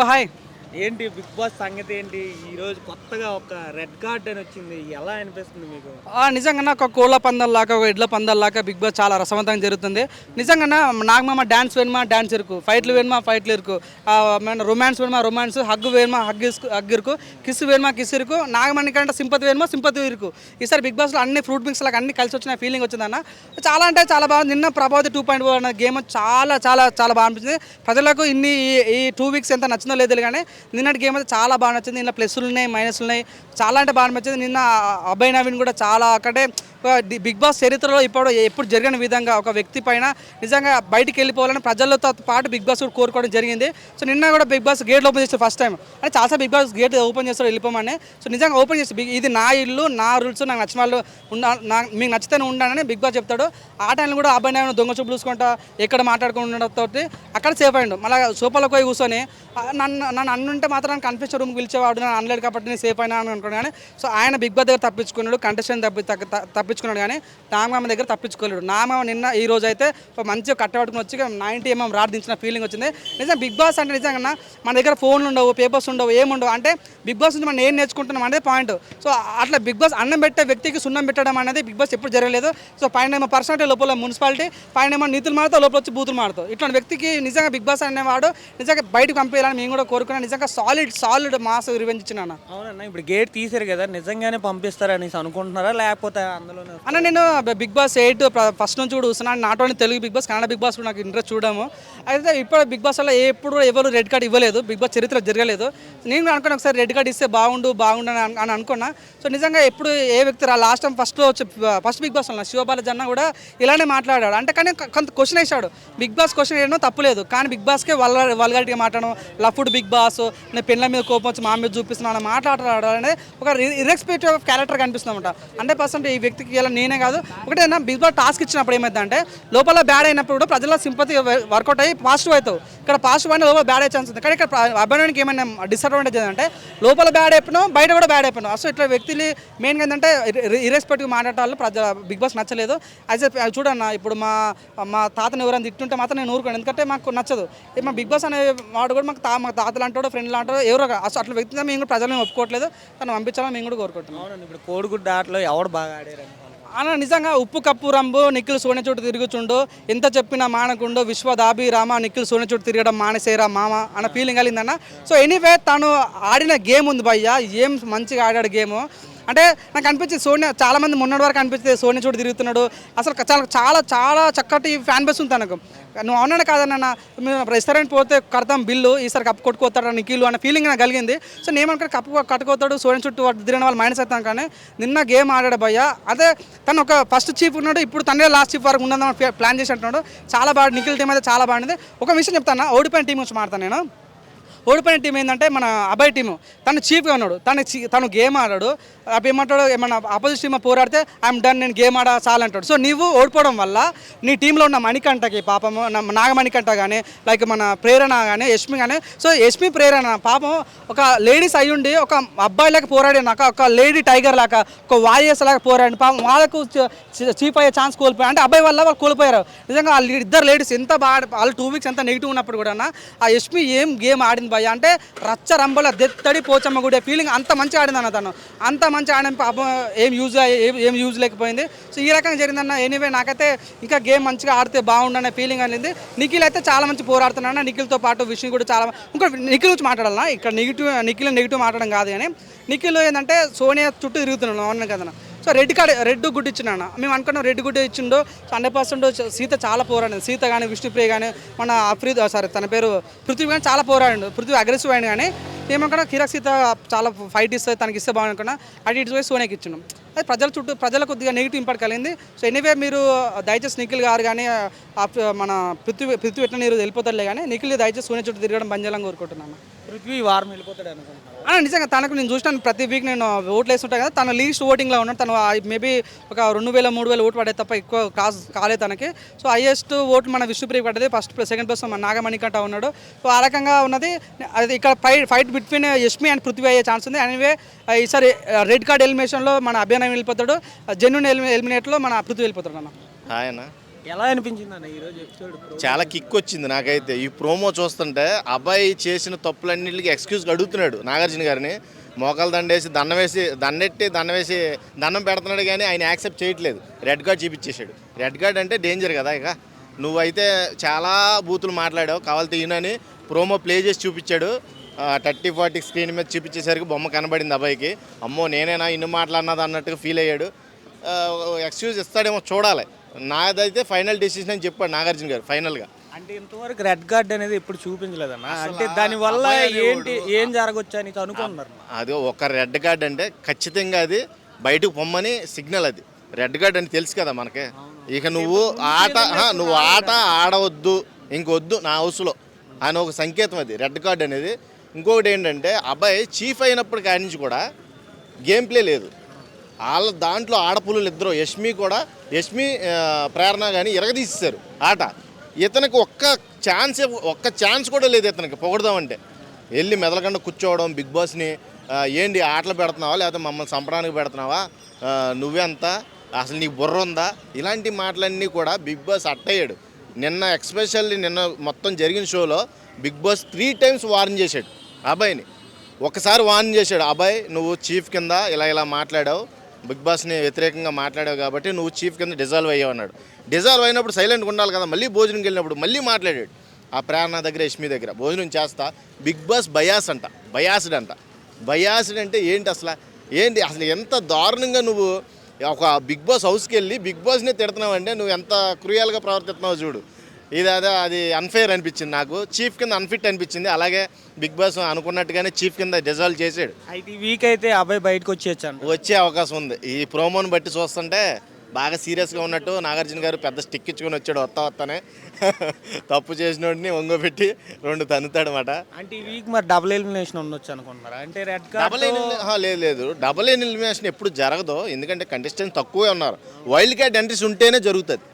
Hi. ఏంటి big boss సంగతి ఏంటి? ఈరోజు కొత్తగా ఒక రెడ్ కార్డ్ అని వచ్చింది. ఎలా అనిపిస్తుంది మీకు? నిజంగానే ఒక కోళ్ళ పందాల్లాగా, ఒక ఎడ్ల పందాల్లాగా బిగ్ బాస్ చాలా రసవంతంగా జరుగుతుంది. నిజంగానే నాగమామ డాన్స్ వేణమా డాన్స్ ఇరుకు, ఫైట్లు వేణమా ఫైట్లు ఇరుకు, మన రొమాన్స్ వేణమా రొమాన్స్, హగ్గు వేణమా హగ్గు ఇరుకు, కిస్ వేణమా కిస్ ఇరుకు, నాగమణి కంటే సింపతి వేణమా సింపతి ఇరుకు. ఈసారి బిగ్ బాస్లో అన్ని ఫ్రూట్ మిక్స్ లాగా అన్ని కలిసి వచ్చిన ఫీలింగ్ వచ్చిందన్న. చాలా అంటే చాలా బాగుంది. నిన్న ప్రభావతి 2.0 అన్న గేమ్ చాలా చాలా చాలా బాగా అనిపించింది. ప్రజలకు ఈ 2 వీక్స్ ఎంత నచ్చిందో లేదు కానీ నిన్నటి గేమ్ అయితే చాలా బాగా నచ్చింది. నిన్న ప్లస్లు ఉన్నాయి, మైనస్లు ఉన్నాయి, చాలా అంటే బాగా నచ్చింది. నిన్న అభయ్ నవీన్ కూడా చాలా అంటే బిగ్ బాస్ చరిత్రలో ఎప్పుడు జరిగిన విధంగా ఒక వ్యక్తి పైన నిజంగా బయటికి వెళ్ళిపోవాలని ప్రజలతో పాటు బిగ్ బాస్ కూడా కోరుకోవడం జరిగింది. సో నిన్న కూడా బిగ్ బాస్ గేట్లు ఓపెన్ చేస్తారు ఫస్ట్ టైం. అంటే చాలాసార్లు బిగ్ బాస్ గేట్ ఓపెన్ చేస్తారు వెళ్ళిపోమని. సో నిజంగా ఓపెన్ చేసి ఇది నా ఇల్లు, నా రూల్స్, నాకు నచ్చిన వాళ్ళు మీకు నచ్చితేనే ఉండాలని బిగ్ బాస్ చెప్తాడు. ఆ టైంలో కూడా అబ్బాయి నవీన్ దొంగ చూపు చూసుకుంటా ఎక్కడ మాట్లాడుకుంటూ అక్కడ సేఫ్ అయ్యిండు. మళ్ళీ సోఫాలోకి పోయి కూర్చొని నన్ను అన్నుంటే మాత్రం నన్ను కన్ఫ్యూషన్ రూమ్కి పిలిచేవాడు, నన్ను అనలేడు కాబట్టి నేను సేఫ్ అయినా అని అనుకున్నాను. కానీ సో ఆయన బిగ్ బాస్ దగ్గర తప్పించుకున్నాడు, కంటెస్టెంట్ తప్పించుకున్నాడు కానీ నాగమామ దగ్గర తప్పించుకోలేడు. నాగమామ నిన్న ఈ రోజు అయితే మంచిగా కట్టబట్టుకుని వచ్చి 90mm రాడ్ దించిన ఫీలింగ్ వచ్చింది. నిజంగా బిగ్ బాస్ అంటే నిజంగా మన దగ్గర ఫోన్లు ఉండవు, పేపర్స్ ఉండవు, ఏముండవు. అంటే బిగ్ బాస్ నుంచి మనం ఏం నేర్చుకుంటున్నాం అనేది పాయింట్. సో అట్లా బిగ్ బాస్ అన్నం పెట్టే వ్యక్తికి సున్నం పెట్టడం అనేది బిగ్ బాస్ ఎప్పుడు జరగలేదు. సో పైన ఏమో పర్సనాలిటీ, లోపల మున్సిపాలిటీ, పైన ఏమో నీతులు మారుతావు, లోపల వచ్చి బూతులు మారుతావు. ఇట్లాంటి వ్యక్తికి నిజంగా బిగ్ బాస్ అనేవాడు నిజంగా బయటకు పంపించాలని మేము కూడా కోరుకున్నాం. నిజంగా సాలిడ్ మాస్ రివెంజ్ ఇచ్చినా. అవునన్నా, ఇప్పుడు గేట్ తీసారు కదా, నిజంగానే పంపిస్తారని అనుకుంటున్నారా లేకపోతే అందులోనే? అన్న నేను బిగ్ బాస్ 8 ఫస్ట్ నుంచి కూడా చూస్తున్నాను. Not only Telugu Big Boss, Kannada Big Boss కూడా నాకు ఇంట్రెస్ట్ చూడము. అయితే ఇప్పుడు బిగ్ బాస్ వల్ల ఎప్పుడు ఎవరు రెడ్ కార్డ్ ఇవ్వలేదు, బిగ్ బాస్ చరిత్ర జరగలేదు. నేను కూడా అనుకున్నా ఒకసారి రెడ్ కార్డ్ ఇస్తే బాగుండు అని అనుకున్నా. సో నిజంగా ఎప్పుడు ఏ వ్యక్తి last time first Big Boss Sivabalaji అన్న కూడా ఇలానే మాట్లాడాడు. అంటే కానీ కొంత క్వశ్చన్ వేసాడు. బిగ్ బాస్ క్వశ్చన్ వేయడం తప్పులేదు, కానీ బిగ్ బాస్కే వల్గారిటీగా మాట్లాడడం, లఫ్డ్ బిగ్ బాస్, నేను పెళ్ళ మీద కోపం వచ్చి మా మీద చూపిస్తున్నాను మాట్లాడాడు అనేది ఒక ఇర్రెస్పెక్టివ్ ఆఫ్ క్యారెక్టర్ కనిపిస్తుందన్నమాట. 100% ఈ వ్యక్తికి ఇలా నేనే కాదు. ఒకటేనా బిగ్ బాస్ టాస్క్ ఇచ్చినప్పుడు ఏమైందంటే లోపల బ్యాడ్ అయినప్పుడు ప్రజల సింపతి వర్కౌట్ అయ్యి పాజిటివ్ అవుతావు. ఇక్కడ పాజిటివ్ అయినా లోపల బ్యాడ్ అయ్యే ఛాన్స్ ఉంది. కానీ ఇక్కడ అభినయానికి ఏమైనా డిసడ్వాంటేజ్ ఏంటంటే లోపల బ్యాడ్ అయిపోయినావు, బయట కూడా బ్యాడ్ అయిపోయినావు. అసలు ఇట్లా వ్యక్తులు మెయిన్గా ఏంటంటే ఇర్రెస్పెక్టివ్ మాట్లాడాలి. బిగ్ బాస్ నచ్చలేదు. అయితే చూడన్న, ఇప్పుడు మా తాతను ఎవరైనా తిట్టుంటే మాత్రం నేను ఊరుకోను, ఎందుకంటే మాకు నచ్చదు. మా బిగ్ బాస్ అనే వాడు కూడా మా తాతలు అంటాడు, ఫ్రెండ్లు అంటాడు, ఎవరో అసలు అట్లా వ్యక్తిగా మేము కూడా ప్రజలను ఒప్పుకోవట్లేదు, తను పంపించాలని మేము కూడా కోరుకుంటున్నాం. అవునండి, ఇప్పుడు కోడిగుడ్డ ఆటలో ఎవడు బాగా ఆడారు? అన్న నిజంగా ఉప్పు కప్పు రంబు నిఖిల్ సోనే చోటు తిరుగుచుండు, ఎంత చెప్పినా మానకుండు, విశ్వదాభిరామ నిఖిల్ సోనే చోటు తిరగడం మానేసేరా మామ అన్న ఫీలింగ్ కలిగిందన్న. సో ఎనీవే తను ఆడిన గేమ్ ఉంది భయ్య, ఏం మంచిగా ఆడాడు గేమ్. అంటే నాకు అనిపించింది సోనియా చాలామంది మొన్నటి వరకు అనిపించింది సోనియా చోటు తిరుగుతున్నాడు, అసలు చాలా చాలా చక్కటి ఫ్యాన్ బేస్ ఉంది తనకు. నువ్వు అవునా కాదన్న, మేము రెస్టారెంట్ పోతే కడతాం బిల్లు, ఈసారి కప్పు కొట్టుకోతాడు నిఖిల్ అన్న ఫీలింగ్ నాకు కలిగింది. సో నేను అనుకున్న కప్పు కట్టుకోతాడు, సోనియా చుట్టూ తిరిగిన వాళ్ళు మైనస్ అవుతాం. కానీ నిన్న గేమ్ ఆడాడు భయ్య. అదే తను ఒక ఫస్ట్ చీఫ్ ఉన్నాడు, ఇప్పుడు తనే లాస్ట్ చీఫ్ వరకు ఉన్నదని ప్లాన్ చేసి అంటున్నాడు. చాలా బాగా నిఖిల్ టీం అయితే చాలా బాగుంది. ఒక విషయం చెప్తాను, ఓడిపోయిన టీం వచ్చి మాడతాను నేను. ఓడిపోయిన టీం ఏంటంటే మన అబ్బాయి టీము, తను చీఫ్గా ఉన్నాడు, తను గేమ్ ఆడాడు. అప్పుడు ఏమంటాడు, ఏమన్నా ఆపోజిట్ టీమ్ పోరాడితే ఐఎమ్ డన్, నేను గేమ్ ఆడా చాలంటాడు. సో నీవు ఓడిపోవడం వల్ల నీ టీంలో ఉన్న మణికంఠకి పాపము, నాగమణికంఠ కానీ, లైక్ మన ప్రేరణ కానీ, యష్మి కానీ, సో యష్మి ప్రేరణ పాపం ఒక లేడీస్ అయ్యుండి ఒక అబ్బాయి లాగా పోరాడినాక, ఒక లేడీ టైగర్ లాగా, ఒక వారియర్స్ లాగా పోరాడి పాపం వాళ్ళకు చీఫ్ అయ్యే ఛాన్స్ కోల్పోయారు. అంటే అబ్బాయి వల్ల వాళ్ళు కోల్పోయారు. నిజంగా వాళ్ళు ఇద్దరు లేడీస్ ఎంత బాగా, వాళ్ళు 2 వీక్స్ ఎంత నెగిటివ్ ఉన్నప్పుడు కూడా ఆ యష్మి ఏం గేమ్ ఆడింది భయ్య అంటే రచ్చ రంబల దెత్తడి పోచమ్మ కూడా ఫీలింగ్, అంత మంచిగా ఆడింది అన్న. తను అంత మంచిగా ఆడిన పాపం ఏం యూజ్ లేకపోయింది. సో ఈ రకంగా జరిగిందన్న. ఎనీవే నాకైతే ఇంకా గేమ్ మంచిగా ఆడితే బాగుండనే ఫీలింగ్ అనేది. నిఖిల్ అయితే చాలా మంచి పోరాడుతున్నాడు. నిఖిల్తో పాటు విషయం కూడా చాలా, ఇంకా నిఖిల్ గురించి మాట్లాడాలన్నా, ఇక్కడ నిఖిల్ నెగిటివ్ మాట్లాడడం కాదు కానీ నిఖిల్ ఏంటంటే సోనియా చుట్టూ తిరుగుతున్నాడు అవును కదా. సో రెడ్ గుడ్డు ఇచ్చిన మేము అనుకున్నాం, రెడ్ గుడ్డు ఇచ్చిండు. 100% సీత చాలా పోరాడింది. సీత కానీ, విష్ణుప్రియ కానీ, మన తన పేరు పృథ్వీ కానీ చాలా పోరాడిండు. పృథ్వీ అగ్రెసివ్ అయింది. కానీ ఏమనుకున్నా కిరాక్ సీత చాలా ఫైట్ ఇస్తుంది, తనకి ఇస్తే బాగుంది అనుకున్నా. అటు ఇటు పోయి సోనియాకి ఇచ్చినాం. అది ప్రజల కొద్దిగా నెగిటివ్ ఇంపాక్ట్ కలిగింది. సో ఎనీవే మీరు దయచేసి నిఖిల్ గారు కానీ మన పృథ్వీ ఎట్లా నీరు వెళ్ళిపోతారులే, కానీ నిఖిల్ దయచేసి సోనియా చుట్టూ తిరగడం బంద్ చేయాలని కోరుకుంటున్నాను. పృథ్వీ వారం వెళ్ళిపోతాడు అనుకుంటున్నాను. నిజంగా తనకు నేను చూసినాను, ప్రతి వీక్ నేను ఓట్లు వేస్తుంటాను కదా, తను లీస్ట్ ఓటింగ్లో ఉన్నాడు. తను మేబీ ఒక 2000-3000 ఓట్లు పడే తప్ప ఎక్కువ కాలేదు తనకి. సో హైయెస్ట్ ఓట్లు మన విష్ణుప్రియ పడ్డది. సెకండ్ ప్లేస్ మన నాగమణికంఠ ఉన్నాడు. సో ఆ రకంగా ఉన్నది. అది ఇక్కడ fight between Yashmi and Prithvi అయ్యే ఛాన్స్ ఉంది. ఎనీవే ఈసారి రెడ్ కార్డ్ ఎలిమినేషన్లో మన అభినయం వెళ్ళిపోతాడు, జెన్యున్ ఎలిమినేట్లో మన పృథ్వీ వెళ్ళిపోతాడు అన్న. ఆయన ఎలా అనిపించింది అన్న ఈరోజు ఎపిసోడ్? చాలా కిక్ వచ్చింది నాకైతే ఈ ప్రోమో చూస్తుంటే. అబ్బాయి చేసిన తప్పులన్నింటికి ఎక్స్క్యూజ్ అడుగుతున్నాడు నాగార్జున గారిని. మోకాలు దండేసి దండం వేసి దండం పెడుతున్నాడు, కానీ ఆయన యాక్సెప్ట్ చేయట్లేదు. రెడ్ కార్డ్ చూపించేశాడు. రెడ్ కార్డ్ అంటే డేంజర్ కదా. ఇక నువ్వైతే చాలా బూతులు మాట్లాడావు, కావాలి తీయనని ప్రోమో ప్లే చేసి చూపించాడు. 30-40 స్క్రీన్ మీద చూపించేసరికి బొమ్మ కనబడింది అబ్బాయికి. అమ్మో నేనేనా ఇన్ని మాట్లాడినది అన్నట్టుగా ఫీల్ అయ్యాడు. ఎక్స్క్యూజ్ ఇస్తాడేమో చూడాలి. నాదైతే ఫైనల్ డెసిషన్ అని చెప్పాడు నాగార్జున గారు ఫైనల్గా. అంటే ఇంతవరకు రెడ్ కార్డ్ అనేది ఎప్పుడు చూపించలేదన్న. అంటే దానివల్ల ఏం జరగచ్చు అని అనుకుంటున్నారు? అది ఒక రెడ్ కార్డ్ అంటే ఖచ్చితంగా అది బయటకు పొమ్మని సిగ్నల్. అది రెడ్ కార్డ్ అని తెలుసు కదా మనకి. ఇక నువ్వు ఆట ఆడవద్దు, ఇంకొద్దు నా హౌస్లో అని ఒక సంకేతం అది రెడ్ కార్డ్ అనేది. ఇంకొకటి ఏంటంటే అబ్బాయి చీఫ్ అయినప్పుడు కాడి నుంచి కూడా గేమ్ ప్లే లేదు. వాళ్ళ దాంట్లో ఆడపుల్లు ఇద్దరు యష్మి ప్రేరణ కానీ ఇరగదీసేశారు ఆట. ఇతనికి ఒక్క ఛాన్స్ కూడా లేదు ఇతనికి పొగడదామంటే. వెళ్ళి మెదలకుండా కూర్చోవడం, బిగ్ బాస్ని ఏంటి ఆటలు పెడుతున్నావా లేకపోతే మమ్మల్ని చంపడానికి పెడుతున్నావా, నువ్వే అంతా అసలు నీకు బుర్ర ఉందా, ఇలాంటి మాటలన్నీ కూడా బిగ్ బాస్ అట్టయ్యాడు. ఎక్స్పెషల్లీ నిన్న మొత్తం జరిగిన షోలో బిగ్ బాస్ 3 times వార్న్ చేశాడు అబ్బాయిని. ఒకసారి వార్న్ చేశాడు, అబ్బాయి నువ్వు చీఫ్ కింద ఇలా మాట్లాడావు, బిగ్ బాస్ని వ్యతిరేకంగా మాట్లాడావు కాబట్టి నువ్వు చీఫ్ కింద డిజాల్వ్ అయ్యావు అన్నాడు. డిజాల్వ్ అయినప్పుడు సైలెంట్గా ఉండాలి కదా. మళ్ళీ భోజనంకి వెళ్ళినప్పుడు మళ్ళీ మాట్లాడాడు. ఆ ప్రేరణ దగ్గర, యష్మి దగ్గర భోజనం చేస్తా బిగ్ బాస్ బయాస్డ్ అంట. బయాస్డ్ అంటే ఏంటి అసలు ఎంత దారుణంగా నువ్వు ఒక బిగ్ బాస్ హౌస్కి వెళ్ళి బిగ్ బాస్నే తిడుతున్నావు అంటే నువ్వు ఎంత క్రూయల్గా ప్రవర్తిస్తున్నావు చూడు. అది అన్ఫేర్ అనిపించింది నాకు. చీఫ్ కింద అన్ఫిట్ అనిపించింది. అలాగే బిగ్ బాస్ అనుకున్నట్టుగానే చీఫ్ కింద డిజాల్వ్ చేసాడు. అయితే ఈ వీక్ అయితే అబ్బాయి బయటకు వచ్చే అవకాశం ఉంది. ఈ ప్రోమోని బట్టి చూస్తుంటే బాగా సీరియస్గా ఉన్నట్టు నాగార్జున గారు పెద్ద స్టిక్ ఇచ్చుకొని వచ్చాడు. వస్తానే తప్పు చేసినోడిని ఒంగోబెట్టి 2 తన్నుతాడనమాట. అంటే ఈ వీక్ మరి డబుల్ ఎలిమినేషన్ ఉండొచ్చు అనుకుంటున్నారా? అంటే రెడ్ కార్డ్ లేదు డబుల్ ఎలిమినేషన్ ఎప్పుడు జరగదు. ఎందుకంటే కంటెస్టెంట్స్ తక్కువే ఉన్నారు. వైల్డ్ కార్డ్ ఎంట్రీస్ ఉంటేనే జరుగుతుంది.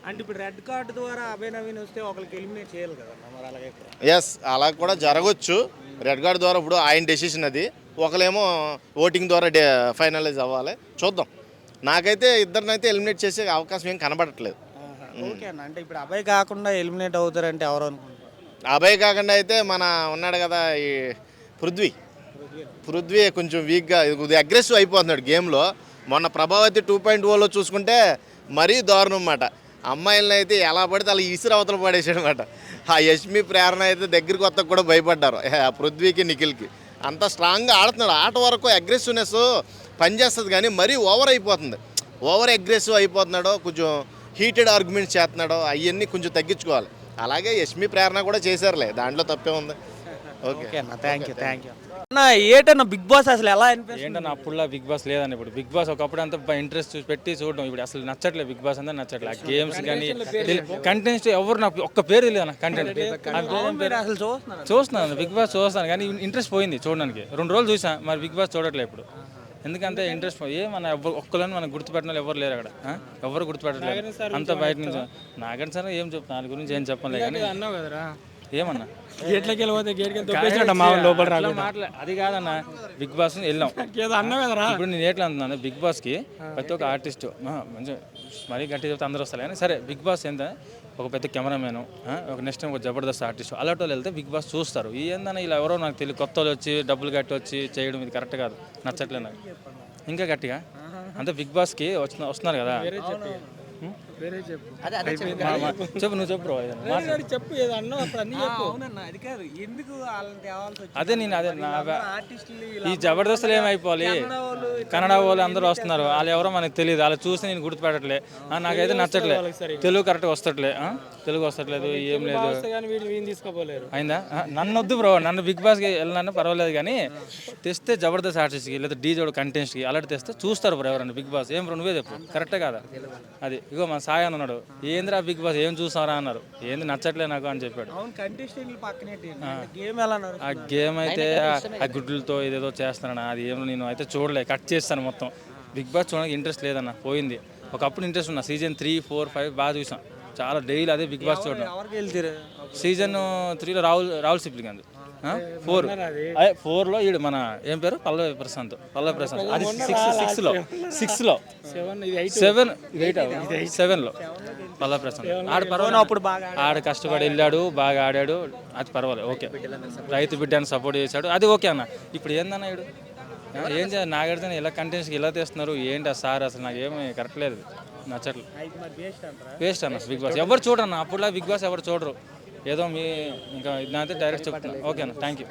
అంటే ఇప్పుడు రెడ్ కార్డ్ ద్వారా అభయ్ నవీన్ వస్తే ఒకరికి ఎలిమినేట్ చేయాలి కదా మరి. అలాగే ఎస్ అలా కూడా జరగవచ్చు. రెడ్ కార్డ్ ద్వారా ఇప్పుడు ఆయన డెసిషన్ అది. ఒకలేమో ఓటింగ్ ద్వారా ఫైనలైజ్ అవ్వాలి. చూద్దాం. నాకైతే ఇద్దరినైతే ఎలిమినేట్ చేసే అవకాశం ఏం కనబడట్లేదు. ఓకే అన్న. అంటే ఇప్పుడు అభయ్ కాకుండా ఎలిమినేట్ అవుతారంటే ఎవరు అనుకుంటారు? అభయ్ కాకుండా అయితే మన ఉన్నాడు కదా ఈ పృథ్వీ కొంచెం వీక్గా అగ్రెసివ్ అయిపోతున్నాడు గేమ్లో. మొన్న ప్రభావతి 2.0లో చూసుకుంటే మరీ దారుణం అన్నమాట. అమ్మాయిలను అయితే ఎలా పడితే అలా ఇసురు అవతల పడేసాడు అనమాట. ఆ యష్మి ప్రేరణ అయితే దగ్గరికి వస్తా కూడా భయపడ్డారు పృథ్వీకి నిఖిల్కి. అంత స్ట్రాంగ్గా ఆడుతున్నాడు. ఆట వరకు అగ్రెసివ్నెస్ పనిచేస్తుంది, కానీ మరీ ఓవర్ అగ్రెసివ్ అయిపోతున్నాడు. కొంచెం హీటెడ్ ఆర్గ్యుమెంట్స్ చేస్తున్నాడు. అవన్నీ కొంచెం తగ్గించుకోవాలి. అలాగే యష్మి ప్రేరణ కూడా చేశారులే, దాంట్లో తప్పే ఉంది. ఓకే అన్న, థ్యాంక్ యూ అన్న. ఏటన్నా బిగ్ బాస్ అసలు ఎలా అనిపిస్తుంది? ఏంటన్నా అప్పుడులా బిగ్ బాస్ లేదని. ఇప్పుడు బిగ్ బాస్ ఒకప్పుడు అంతా ఇంట్రెస్ట్ పెట్టి చూడడం, ఇప్పుడు అసలు నచ్చట్లేదు. బిగ్ బాస్ అంతా నచ్చట్లేదు. ఆ గేమ్స్ కానీ కంటెంట్స్ ఎవరు నాకు ఒక్క పేరు తెలియదు అన్న. కంటెంట్ అసలు చూస్తున్నాను, బిగ్ బాస్ చూస్తాను, కానీ ఇంట్రెస్ట్ పోయింది చూడడానికి. 2 రోజులు చూసాను, మరి బిగ్ బాస్ చూడట్లేదు ఇప్పుడు. ఎందుకంటే ఇంట్రెస్ట్ మన ఒక్కళ్ళని మనం గుర్తుపెట్టిన వాళ్ళు ఎవరు లేరు అక్కడ. ఎవరు గుర్తుపెట్టట్లేదు, అంతా బయట నుంచి. నాగన్ సార్ ఏం చెప్తాను దాని గురించి ఏం చెప్పలేదు, కానీ ఏమన్నా అది కాదన్న. బిగ్ బాస్ వెళ్ళాం ఇప్పుడు. నేను ఎట్లా అంటున్నాను, బిగ్ బాస్కి ప్రతి ఒక్క ఆర్టిస్ట్ మంచిగా మరీ గట్టి చెప్తే అందరూ వస్తారు, కానీ సరే బిగ్ బాస్ ఎంత ఒక పెద్ద కెమెరామెన్, ఒక నెక్స్ట్ టైం ఒక జబర్దస్త్ ఆర్టిస్ట్, అలాంటి వాళ్ళు వెళ్తే బిగ్ బాస్ చూస్తారు. ఏందన్నా ఇలా ఎవరో నాకు తెలియదు కొత్త వాళ్ళు వచ్చి డబ్బులు కట్టి వచ్చి చేయడం ఇది కరెక్ట్ కాదు, నచ్చట్లేదు నాకు. ఇంకా గట్టిగా అంటే బిగ్ బాస్కి వస్తున్నారు కదా. చెప్పు నువ్వు చెప్పు. అదే ఈ జబర్దస్తులు ఏమైపోవాలి, కన్నడ వాళ్ళు అందరూ వస్తున్నారు, వాళ్ళు ఎవరో మనకు తెలియదు, వాళ్ళు చూసి నేను గుర్తుపెట్టట్లే. నాకైతే నచ్చట్లేదు. తెలుగు కరెక్ట్గా వస్తట్లేదు, ఏం లేదు. అయిందా? నన్ను వద్దు బ్రో, నన్ను బిగ్ బాస్కి వెళ్ళినా పర్వాలేదు, కానీ తెస్తే జబర్దస్త్ ఆర్టిస్ట్కి లేదా డీజోడ్ కంటెంట్స్కి అలాంటి తెస్తే చూస్తారు బ్రో ఎవరన్నా. బిగ్ బాస్ ఏం బ్రో నువ్వే చెప్పు, కరెక్టే కదా అది. ఇగో మన సాయి అని ఉన్నాడు, ఏంద్రా బిగ్ బాస్ ఏం చూసారా అన్నారు, ఏంది నచ్చట్లేదు నాకు అని చెప్పాడు. ఆ గేమ్ అయితే ఆ గుడ్లతో ఇదేదో చేస్తానన్నా, అది ఏమో నేను అయితే చూడలే, కట్ చేస్తాను మొత్తం. బిగ్ బాస్ చూడడానికి ఇంట్రెస్ట్ లేదన్న, పోయింది. ఒకప్పుడు ఇంట్రెస్ట్ ఉన్నా, సీజన్ 3, 4, 5 బాగా చూసాం చాలా, డైలీ అదే బిగ్ బాస్ చూడడం. సీజన్ 3లో రాహుల్ సిప్లిగంజ్ ఫోర్లో ఈడు మన ఏం పేరు పల్లవి ప్రశాంత్ అది సిక్స్లో 7లో పల్లవి ప్రశాంత్ ఆడు పర్వాలేదు. అప్పుడు బాగా ఆడు కష్టపడి వెళ్ళాడు, బాగా ఆడాడు, అది పర్వాలేదు, ఓకే. రైతు బిడ్డని సపోర్ట్ చేశాడు, అది ఓకే అన్న. ఇప్పుడు ఏందన్న ఈడు ఏం చేయాలి? నాగార్జున ఇలా కంటెంట్స్కి ఇలా తీస్తున్నారు ఏంటి సార్? అసలు నాకు ఏమి కరెక్ట్ లేదు, నచ్చట్లు. వేస్ట్ అన్న బిగ్ బాస్. ఎవరు చూడన్న, అప్పుడులా బిగ్ బాస్ ఎవరు చూడరు. ఏదో మీ ఇంకా ఇదంతా డైరెక్ట్ చెప్తున్నా. ఓకే అన్న, థ్యాంక్ యూ.